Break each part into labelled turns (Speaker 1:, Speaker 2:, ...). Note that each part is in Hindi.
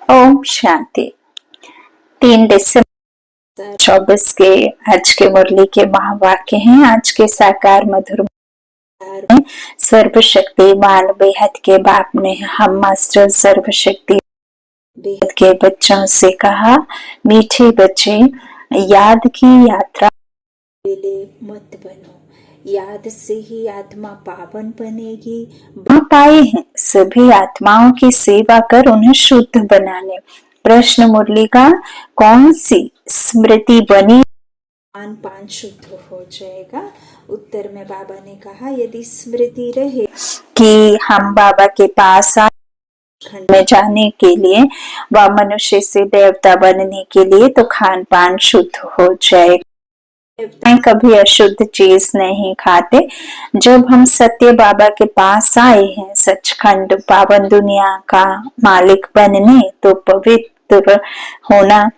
Speaker 1: ओम शांति। 3 दिसंबर 2024 के आज के मुरली के महावाक्य हैं। आज के साकार मधुर में सर्वशक्तिमान बेहद के बाप ने हम मास्टर सर्वशक्ति बेहद के बच्चों से कहा, मीठे बच्चे याद की यात्रा मत बनो, याद से ही आत्मा पावन बनेगी। पाए हैं सभी आत्माओं की सेवा कर उन्हें शुद्ध बनाने। प्रश्न मुरली का, कौन सी स्मृति बनी पान शुद्ध हो जाएगा? उत्तर में बाबा ने कहा, यदि स्मृति रहे कि हम बाबा के पास खंड में जाने के लिए व मनुष्य से देवता बनने के लिए, तो खान पान शुद्ध हो जाएगा। देवताएं कभी अशुद्ध चीज नहीं खाते। जब हम सत्य बाबा के पास आए हैं सचखंड पावन दुनिया का मालिक बनने, तो पवित्र होना,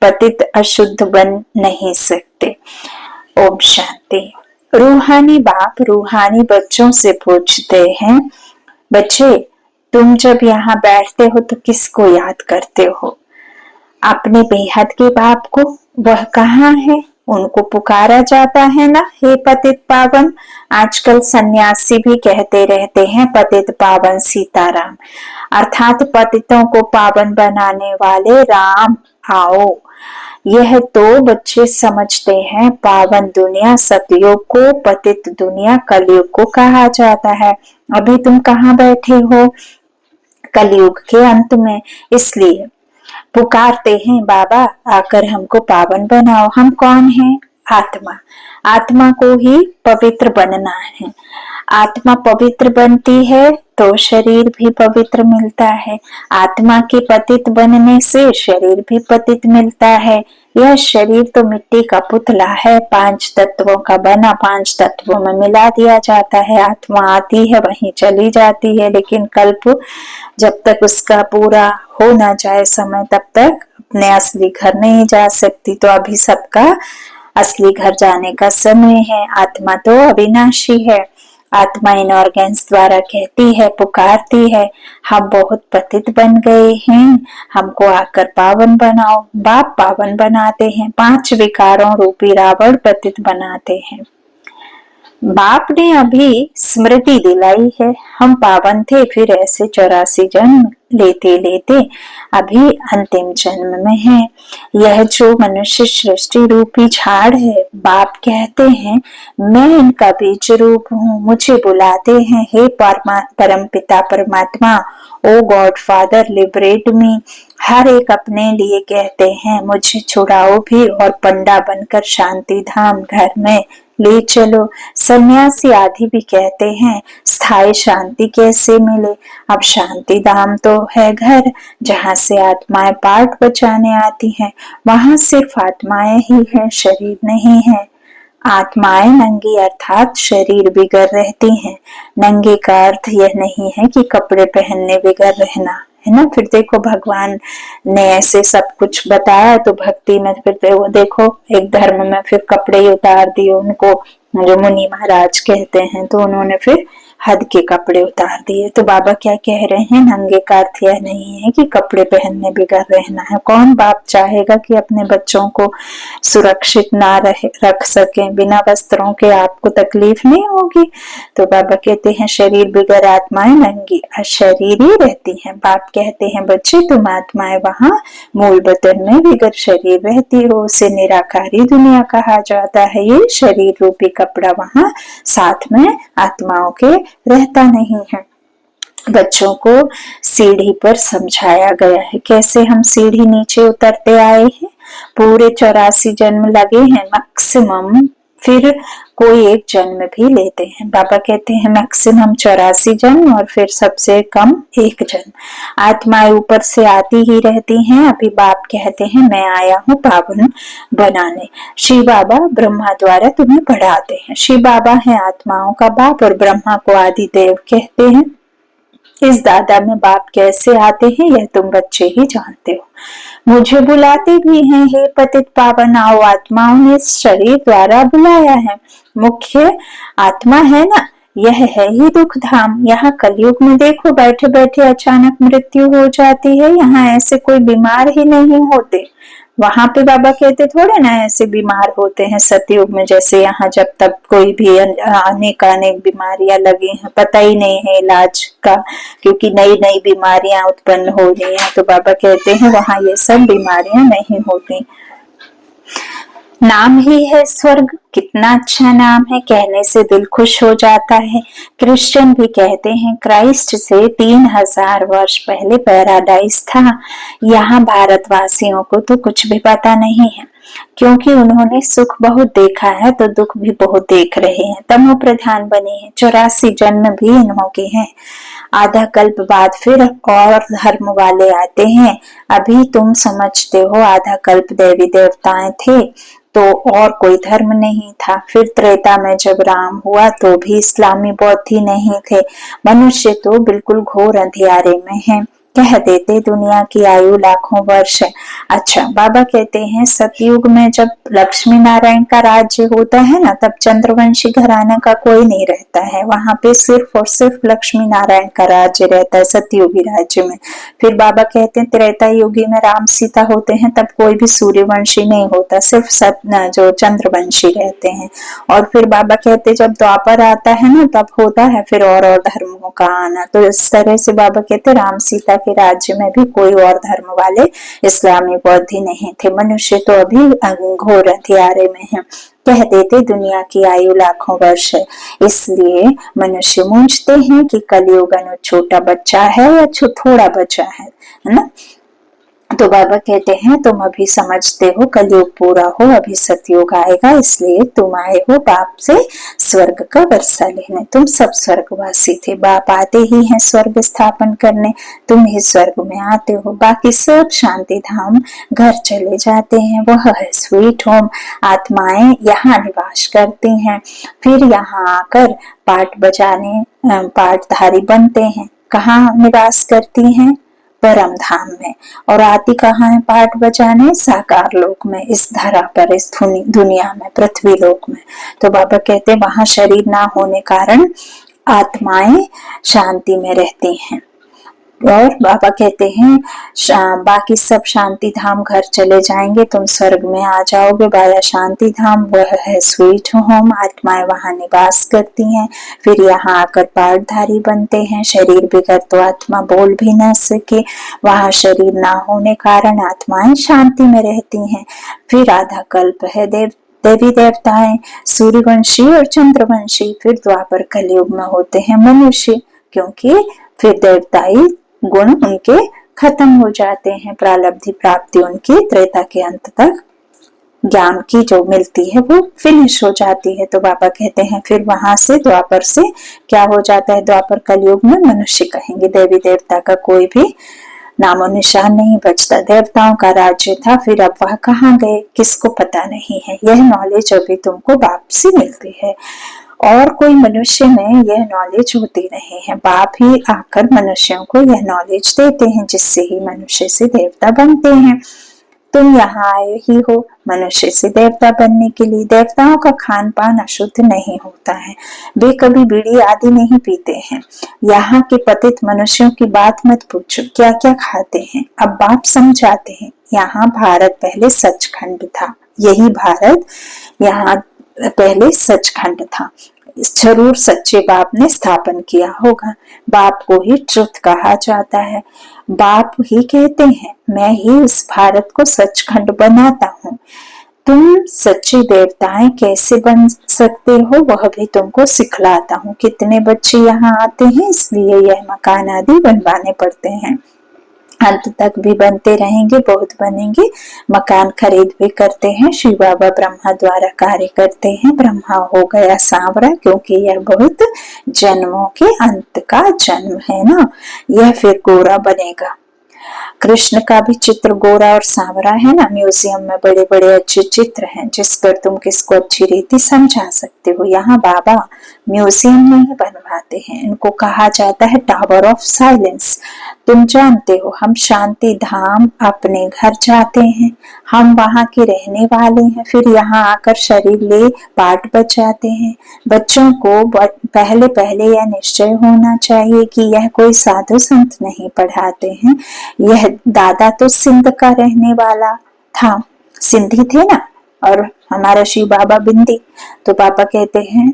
Speaker 1: पतित अशुद्ध बन नहीं सकते। ओम शांति। रूहानी बाप रूहानी बच्चों से पूछते हैं, बच्चे तुम जब यहाँ बैठते हो तो किसको याद करते हो? अपने बेहद के बाप को। वह कहाँ है? उनको पुकारा जाता है ना, हे पतित पावन। आजकल सन्यासी भी कहते रहते हैं पतित पावन सीताराम, अर्थात पतितों को पावन बनाने वाले राम आओ। यह तो बच्चे समझते हैं। पावन दुनिया सतयुग को, पतित दुनिया कलयुग को कहा जाता है। अभी तुम कहाँ बैठे हो? कलयुग के अंत में। इसलिए पुकारते हैं, बाबा आकर हमको पावन बनाओ। हम कौन हैं? आत्मा। आत्मा को ही पवित्र बनना है। आत्मा पवित्र बनती है तो शरीर भी पवित्र मिलता है। आत्मा के पतित बनने से शरीर भी पतित मिलता है। यह शरीर तो मिट्टी का पुतला है, 5 तत्वों का बना, 5 तत्वों में मिला दिया जाता है। आत्मा आती है वहीं चली जाती है, लेकिन कल्प जब तक उसका पूरा हो ना जाए समय, तब तक अपने असली घर नहीं जा सकती। तो अभी सबका असली घर जाने का समय है। आत्मा तो अविनाशी है। आत्मा इन ऑर्गन्स द्वारा कहती है, पुकारती है, हम बहुत पतित बन गए हैं, हमको आकर पावन बनाओ। बाप पावन बनाते हैं। 5 विकारों रूपी रावण पतित बनाते हैं। बाप ने अभी स्मृति दिलाई है, हम पावन थे, फिर ऐसे 84 जन्म लेते लेते अभी अंतिम जन्म में है। यह जो मनुष्य सृष्टि रूपी झाड़ है, बाप कहते हैं मैं इनका बीज रूप हूँ। मुझे बुलाते हैं, हे परम पिता परमात्मा, ओ गॉड फादर लिबरेट मी। हर एक अपने लिए कहते हैं, मुझे छुड़ाओ भी और पंडा बनकर शांति धाम घर में ले चलो। सन्यासी आदि भी कहते हैं, स्थायी शांति कैसे मिले? अब शांति धाम तो है घर जहाँ से आत्माएं पाठ बचाने आती हैं। वहां सिर्फ आत्माएं ही हैं, शरीर नहीं है। आत्माएं नंगी अर्थात शरीर बिगड़ रहती हैं। नंगे का अर्थ यह नहीं है कि कपड़े पहनने बिगड़ रहना, है ना। फिर देखो भगवान ने ऐसे सब कुछ बताया, तो भक्ति में फिर वो देखो एक धर्म में फिर कपड़े ही उतार दिए उनको, जो मुनि महाराज कहते हैं, तो उन्होंने फिर हद के कपड़े उतार दिए। तो बाबा क्या कह रहे हैं, नंगे का अर्थ यह नहीं है कि कपड़े पहनने बिगड़ रहना है। कौन बाप चाहेगा कि अपने बच्चों को सुरक्षित ना रख सके? बिना वस्त्रों के आपको तकलीफ नहीं होगी। तो बाबा कहते हैं शरीर बिगड़ आत्माएं नंगी अशरीरी रहती हैं। बाप कहते हैं बच्चे तुम आत्माएं वहां मूल बदन में बिगड़ शरीर रहती हो, उसे निराकारी दुनिया कहा जाता है। ये शरीर रूपी कपड़ा वहां साथ में आत्माओं के रहता नहीं है। बच्चों को सीढ़ी पर समझाया गया है, कैसे हम सीढ़ी नीचे उतरते आए हैं। पूरे 84 जन्म लगे हैं मैक्सिमम, फिर कोई एक जन्म भी लेते हैं। बाबा कहते हैं मैक्सिमम 84 जन्म और फिर सबसे कम 1 जन्म। आत्माएं ऊपर से आती ही रहती हैं। अभी बाप कहते हैं मैं आया हूँ पावन बनाने। शिव बाबा ब्रह्मा द्वारा तुम्हें पढ़ाते हैं। शिव बाबा है आत्माओं का बाप और ब्रह्मा को आदि देव कहते हैं। इस दादा में बाप कैसे आते हैं यह तुम बच्चे ही जानते हो। मुझे बुलाते भी हैं, हे पतित पावन आओ। आत्माओं ने इस शरीर द्वारा बुलाया है। मुख्य आत्मा है ना, यह है ही दुख धाम। यहाँ कलयुग में देखो बैठे बैठे अचानक मृत्यु हो जाती है, यहाँ ऐसे कोई बीमार ही नहीं होते। वहां पे बाबा कहते थोड़े ना ऐसे बीमार होते हैं सतयुग में, जैसे यहाँ जब तक कोई भी अनेक अनेक बीमारियां लगी हैं, पता ही नहीं है इलाज का, क्योंकि नई नई बीमारियां उत्पन्न हो रही हैं। तो बाबा कहते हैं वहां ये सब बीमारियां नहीं होती। नाम ही है स्वर्ग, कितना अच्छा नाम है, कहने से दिल खुश हो जाता है। क्रिश्चियन भी कहते हैं क्राइस्ट से 3000 वर्ष पहले पैराडाइज था। यहाँ भारतवासियों को तो कुछ भी पता नहीं है, क्योंकि उन्होंने सुख बहुत देखा है तो दुख भी बहुत देख रहे हैं। तमो प्रधान बने हैं, 84 जन्म भी इन्हों हैं। आधा कल्प बाद फिर और धर्म वाले आते हैं। अभी तुम समझते हो आधा कल्प देवी देवताएं थे तो और कोई धर्म नहीं था। फिर त्रेता में जब राम हुआ तो भी इस्लामी बौद्ध ही नहीं थे। मनुष्य तो बिल्कुल घोर अंधियारे में है। कह देते दुनिया की आयु लाखों वर्ष है। अच्छा, बाबा कहते हैं सतयुग में जब लक्ष्मी नारायण का राज्य होता है ना, तब चंद्रवंशी घराना का कोई नहीं रहता है। वहां पे सिर्फ और सिर्फ लक्ष्मी नारायण का राज्य रहता है सतयुगी राज्य में। फिर बाबा कहते हैं त्रेता युगी में राम सीता होते हैं, तब कोई भी सूर्यवंशी नहीं होता, सिर्फ जो चंद्रवंशी रहते हैं। और फिर बाबा कहते जब द्वापर आता है ना, तब होता है फिर और धर्मों का आना। तो इस तरह से बाबा कहते राम सीता के राज्य में भी कोई और धर्म वाले इस्लामी बौद्ध ही नहीं थे। मनुष्य तो अभी घोर अंधियारे में है। कह देते दुनिया की आयु लाखों वर्ष है। इसलिए मनुष्य मूंझते हैं कि कलयुग छोटा बच्चा है या थोड़ा बच्चा है ना। तो बाबा कहते हैं तुम अभी समझते हो कलयुग पूरा हो, अभी सतयुग आएगा, इसलिए तुम आए हो बाप से स्वर्ग का वर्षा लेने। तुम सब स्वर्गवासी थे, बाप आते ही हैं स्वर्ग स्थापन करने, तुम ही स्वर्ग में आते हो। बाकी सब शांति धाम घर चले जाते हैं, वह है स्वीट होम। आत्माएं यहाँ निवास करती हैं, फिर यहाँ आकर पाठ बजाने पाठधारी बनते हैं। कहाँ निवास करती हैं? परम धाम में। और आती कहाँ है पाठ बजाने? साकार लोक में, इस धरा पर, इस दुनिया में, पृथ्वी लोक में। तो बाबा कहते वहां शरीर ना होने कारण आत्माएं शांति में रहती हैं। और बाबा कहते हैं बाकी सब शांति धाम घर चले जाएंगे, तुम स्वर्ग में आ जाओगे बाया शांति धाम, वह है स्वीट होम। आत्माएं वहां निवास करती हैं, फिर यहाँ आकर पाठधारी बनते हैं। शरीर बिगड़ तो आत्मा बोल भी न सके, वहां शरीर ना होने कारण आत्माएं शांति में रहती हैं। फिर आधा कल्प है देवी देवताएं सूर्यवंशी और चंद्रवंशी। फिर द्वापर कलयुग में होते हैं मनुष्य, क्योंकि फिर देवताई गुण उनके खत्म हो जाते हैं। प्रारब्धि प्राप्ति उनकी त्रेता के अंत तक ज्ञान की जो मिलती है वो फिनिश हो जाती है। तो बाबा कहते हैं फिर वहां से द्वापर से क्या हो जाता है? द्वापर कलयुग में मनुष्य कहेंगे, देवी देवता का कोई भी नामो निशान नहीं बचता। देवताओं का राज्य था, फिर अब वह कहाँ गए किसको पता नहीं है। यह नॉलेज अभी तुमको बाप से मिलती है, और कोई मनुष्य में यह नॉलेज होती नहीं है। बाप ही आकर मनुष्यों को यह नॉलेज देते हैं, जिससे ही मनुष्य से देवता बनते हैं। तुम यहाँ आए ही हो मनुष्य से देवता बनने के लिए। देवताओं का खान पान अशुद्ध नहीं होता है, वे कभी बीड़ी आदि नहीं पीते हैं। यहाँ के पतित मनुष्यों की बात मत पूछो, क्या क्या खाते हैं। अब बाप समझाते हैं, यहाँ भारत पहले सचखंड था, यही भारत यहाँ पहले सचखंड था। जरूर सच्चे बाप ने स्थापन किया होगा। बाप को ही ट्रुथ कहा जाता है। बाप ही कहते हैं मैं ही इस भारत को सचखंड बनाता हूँ। तुम सच्चे देवताएं कैसे बन सकते हो वह भी तुमको सिखलाता हूँ। कितने बच्चे यहाँ आते हैं, इसलिए यह मकान आदि बनवाने पड़ते हैं। अंत तक भी बनते रहेंगे, बहुत बनेंगे। मकान खरीद भी करते हैं। शिव बाबा ब्रह्मा द्वारा कार्य करते हैं। ब्रह्मा हो गया सांवरा, क्योंकि यह बहुत जन्मों के अंत का जन्म है ना। यह फिर गोरा बनेगा। कृष्ण का भी चित्र गोरा और सांवरा है ना। म्यूजियम में बड़े बड़े अच्छे चित्र हैं, जिस पर तुम किसको अच्छी रीति समझा सकते हो। यहाँ बाबा म्यूजियम नहीं बनवाते हैं, इनको कहा जाता है टावर ऑफ साइलेंस। तुम जानते हो हम शांति धाम अपने घर जाते हैं, हम वहां के रहने वाले हैं, फिर यहाँ आकर शरीर ले पाठ बचाते हैं। बच्चों को पहले पहले यह निश्चय होना चाहिए कि यह कोई साधु संत नहीं पढ़ाते हैं। यह दादा तो सिंध का रहने वाला था, सिंधी थे ना, और हमारा शिव बाबा बिंदी, तो पापा कहते हैं,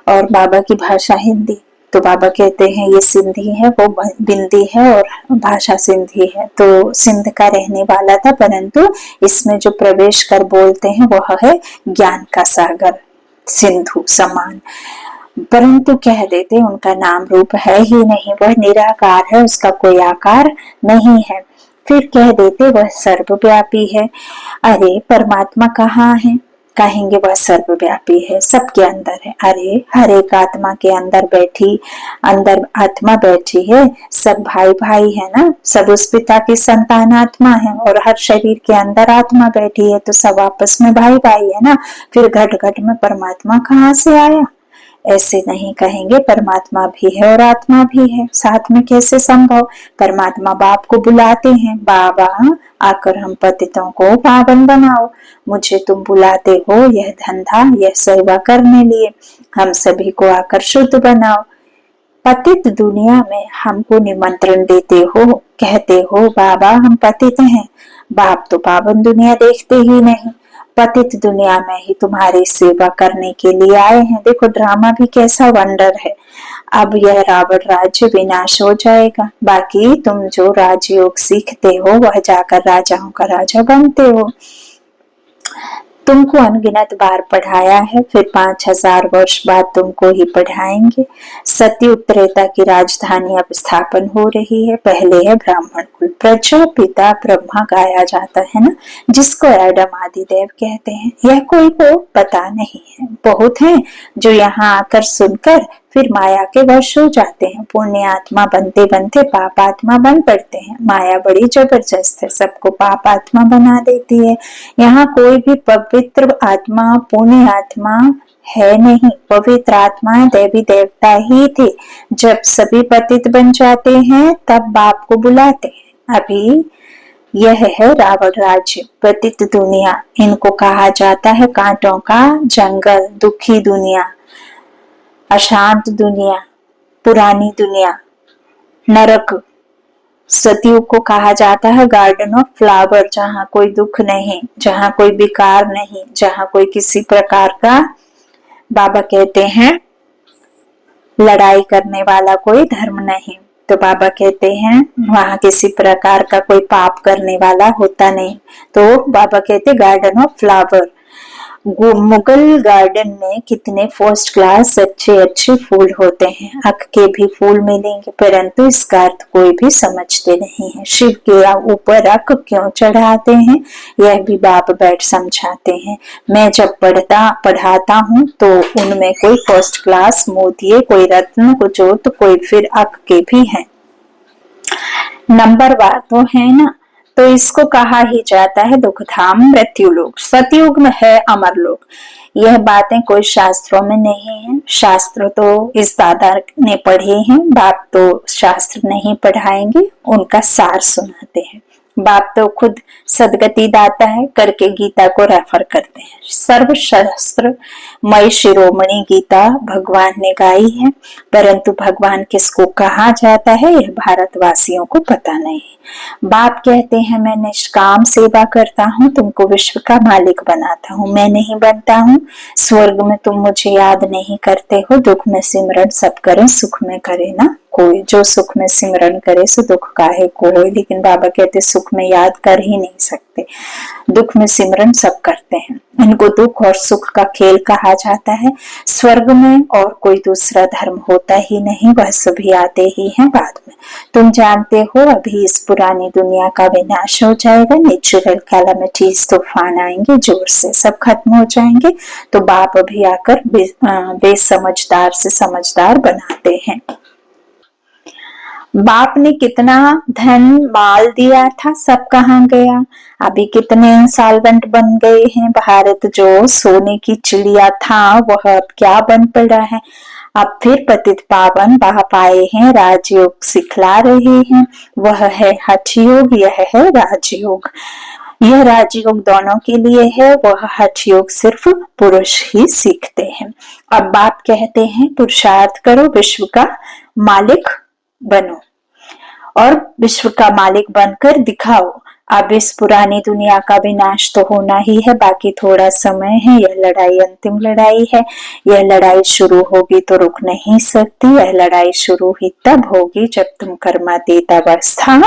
Speaker 1: और बाबा की भाषा हिंदी, तो बाबा कहते हैं ये सिंधी है, वो बिंदी है और भाषा सिंधी है। तो सिंध का रहने वाला था, परंतु इसमें जो प्रवेश कर बोलते हैं वह है ज्ञान का सागर, सिंधु समान। परंतु कह देते उनका नाम रूप है ही नहीं, वह निराकार है, उसका कोई आकार नहीं है। फिर कह देते वह सर्वव्यापी है। अरे परमात्मा कहाँ है? कहेंगे वह सर्वव्यापी है, सबके अंदर है। अरे हर एक आत्मा के अंदर आत्मा बैठी है, सब भाई भाई है ना, सब उस पिता की संतान आत्मा है, और हर शरीर के अंदर आत्मा बैठी है, तो सब आपस में भाई भाई है ना। फिर घट घट में परमात्मा कहाँ से आया? ऐसे नहीं कहेंगे, परमात्मा भी है और आत्मा भी है, साथ में कैसे संभव? परमात्मा बाप को बुलाते हैं, बाबा आकर हम पतितों को पावन बनाओ, मुझे तुम बुलाते हो यह धंधा, यह सेवा करने लिए, हम सभी को आकर शुद्ध बनाओ। पतित दुनिया में हमको निमंत्रण देते हो, कहते हो बाबा हम पतित हैं। बाप तो पावन दुनिया देखते ही नहीं, पतित दुनिया में ही तुम्हारी सेवा करने के लिए आए हैं। देखो ड्रामा भी कैसा वंडर है। अब यह रावण राज्य विनाश हो जाएगा, बाकी तुम जो राजयोग सीखते हो वह जाकर राजाओं का राजा बनते हो। तुमको अनगिनत बार पढ़ाया है, फिर 5000 वर्ष बाद तुमको ही पढ़ाएंगे। सतयुग त्रेता की राजधानी अब स्थापन हो रही है। पहले है ब्राह्मण कुल, प्रजापिता ब्रह्मा गाया जाता है ना, जिसको एडम आदि देव कहते हैं। यह कोई को पता नहीं है, बहुत हैं जो यहाँ आकर सुनकर फिर माया के वश हो जाते हैं। पुण्य आत्मा बनते बनते पाप आत्मा बन पड़ते हैं। माया बड़ी जबरदस्त है, सबको पाप आत्मा बना देती है। यहाँ कोई भी पवित्र आत्मा पुण्य आत्मा है नहीं, पवित्र आत्मा देवी देवता ही थे। जब सभी पतित बन जाते हैं तब बाप को बुलाते हैं। अभी यह है रावण राज्य, पतित दुनिया, इनको कहा जाता है कांटों का जंगल, दुखी दुनिया, अशांत दुनिया, पुरानी दुनिया, नरक। सतयुग को कहा जाता है गार्डन ऑफ फ्लावर, जहाँ कोई दुख नहीं, जहाँ कोई विकार नहीं, जहाँ कोई किसी प्रकार का, बाबा कहते हैं लड़ाई करने वाला कोई धर्म नहीं। तो बाबा कहते हैं वहां किसी प्रकार का कोई पाप करने वाला होता नहीं। तो बाबा कहते garden of flower. Mughal garden में कितने फर्स्ट क्लास अच्छे अच्छे फूल होते हैं, अक के भी फूल मिलेंगे, परंतु इसका अर्थ कोई भी समझते नहीं है। शिव के ऊपर अक क्यों चढ़ाते हैं, यह भी बाप बैठ समझाते हैं। मैं जब पढ़ाता हूँ तो उनमें कोई फर्स्ट क्लास मोतिये, कोई रत्न, कुछ तो कोई फिर अक के भी हैं। नंबरवार तो है ना, तो इसको कहा ही जाता है दुखधाम मृत्यु लोक। सतयुग में है अमर लोक। यह बातें कोई शास्त्रों में नहीं है, शास्त्र तो इस दादा ने पढ़े हैं, बाप तो शास्त्र नहीं पढ़ाएंगे, उनका सार सुनाते हैं। बाप तो खुद सदगति दाता है, करके गीता को रेफर करते हैं। सर्वशास्त्र मई शिरोमणि गीता भगवान ने गाई है, परंतु भगवान किसको कहा जाता है यह भारतवासियों को पता नहीं। बाप कहते हैं मैं निष्काम सेवा करता हूँ, तुमको विश्व का मालिक बनाता हूँ, मैं नहीं बनता हूँ। स्वर्ग में तुम मुझे याद नहीं करते हो, दुख में सिमरन सब करें, सुख में करे ना कोई। जो सुख में सिमरन करे सो दुख काहे को होए, लेकिन बाबा कहते सुख में याद कर ही नहीं सकते, दुख में सिमरन सब करते हैं। इनको दुख और सुख का खेल कहा जाता है। स्वर्ग में और कोई दूसरा धर्म होता ही नहीं, वह सभी आते ही हैं बाद में। तुम जानते हो अभी इस पुरानी दुनिया का विनाश हो जाएगा, नेचुरल कैलामिटीज तूफान आएंगे, जोर से सब खत्म हो जाएंगे। तो बाप अभी आकर बेसमझदार से समझदार बनाते हैं। बाप ने कितना धन माल दिया था, सब कहाँ गया? अभी कितने इंसॉल्वेंट बन गए हैं। भारत जो सोने की चिड़िया था वह अब क्या बन पड़ा है। अब फिर पतित पावन बाप आए हैं, राजयोग सिखला रहे हैं, वह है हठ योग, यह है राजयोग। यह राजयोग दोनों के लिए है, वह हठ योग सिर्फ पुरुष ही सीखते हैं। अब बाप कहते हैं पुरुषार्थ करो, विश्व का मालिक बनो और विश्व का मालिक बनकर दिखाओ। अब इस पुरानी दुनिया का विनाश तो होना ही है, बाकी थोड़ा समय है। यह लड़ाई अंतिम लड़ाई है। यह लड़ाई शुरू होगी तो रुक नहीं सकती। यह लड़ाई शुरू ही तब होगी जब तुम कर्मातीत अवस्था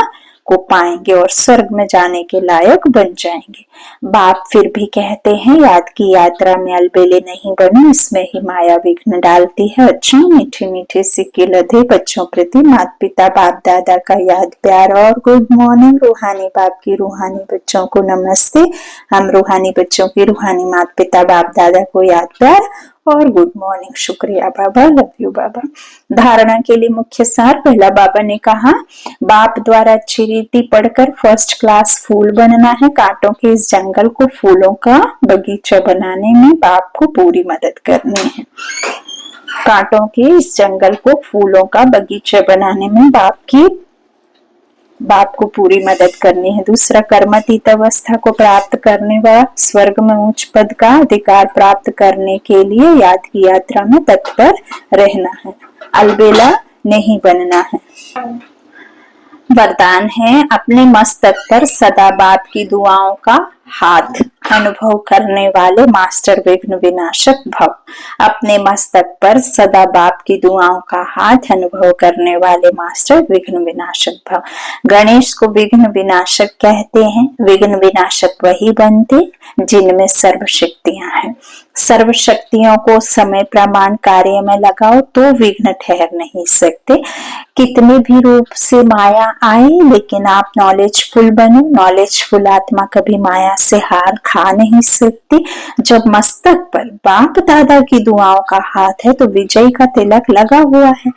Speaker 1: को पाएंगे और स्वर्ग में जाने के लायक बन जाएंगे। बाप फिर भी कहते हैं याद की यात्रा में अलबेले नहीं बनो, इसमें ही माया विघ्न डालती है। अच्छा, मीठे मीठे सिक्के लदे बच्चों प्रति माता पिता बाप दादा का याद प्यार और गुड मॉर्निंग। रूहानी बाप की रूहानी बच्चों को नमस्ते। हम रूहानी बच्चों की रूहानी माता पिता बाप दादा को याद प्यार और गुड मॉर्निंग। शुक्रिया बाबा, लव यू बाबा। धारणा के लिए मुख्य सार। पहला, बाबा ने कहा बाप द्वारा अच्छी रीति पढ़कर फर्स्ट क्लास फूल बनना है। कांटों के इस जंगल को फूलों का बगीचा बनाने में बाप को पूरी मदद करनी है। कांटों के इस जंगल को फूलों का बगीचा बनाने में बाप को पूरी मदद करनी है। दूसरा, कर्मातीत अवस्था को प्राप्त करने व स्वर्ग में उच्च पद का अधिकार प्राप्त करने के लिए याद की यात्रा में तत्पर रहना है, अलबेला नहीं बनना है। वरदान है अपने मस्तक पर सदा बाप की दुआओं का हाथ अनुभव करने वाले मास्टर विघ्न विनाशक भव। अपने मस्तक पर सदा बाप की दुआओं का हाथ अनुभव करने वाले मास्टर विघ्न विनाशक भव। गणेश को विघ्न विनाशक कहते हैं। विघ्न विनाशक वही बनते जिनमें सर्व शक्तियां हैं। सर्व शक्तियों को समय प्रमाण कार्य में लगाओ तो विघ्न ठहर नहीं सकते। कितने भी रूप से माया आए, लेकिन आप नॉलेजफुल बनो। नॉलेजफुल आत्मा कभी माया से हार खा नहीं सकती। जब मस्तक पर बाप दादा की दुआओं का हाथ है तो विजय का तिलक लगा हुआ है।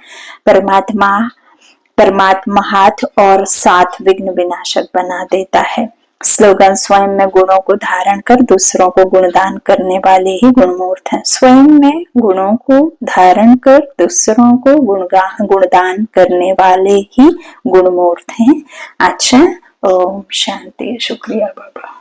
Speaker 1: परमात्मा हाथ और साथ विघ्न विनाशक बना देता है। स्लोगन, स्वयं में गुणों को धारण कर दूसरों को गुणदान करने वाले ही गुणमूर्त हैं। स्वयं में गुणों को धारण कर दूसरों को गुणदान करने वाले ही गुणमूर्त हैं। अच्छा, ओम शांति। शुक्रिया बाबा।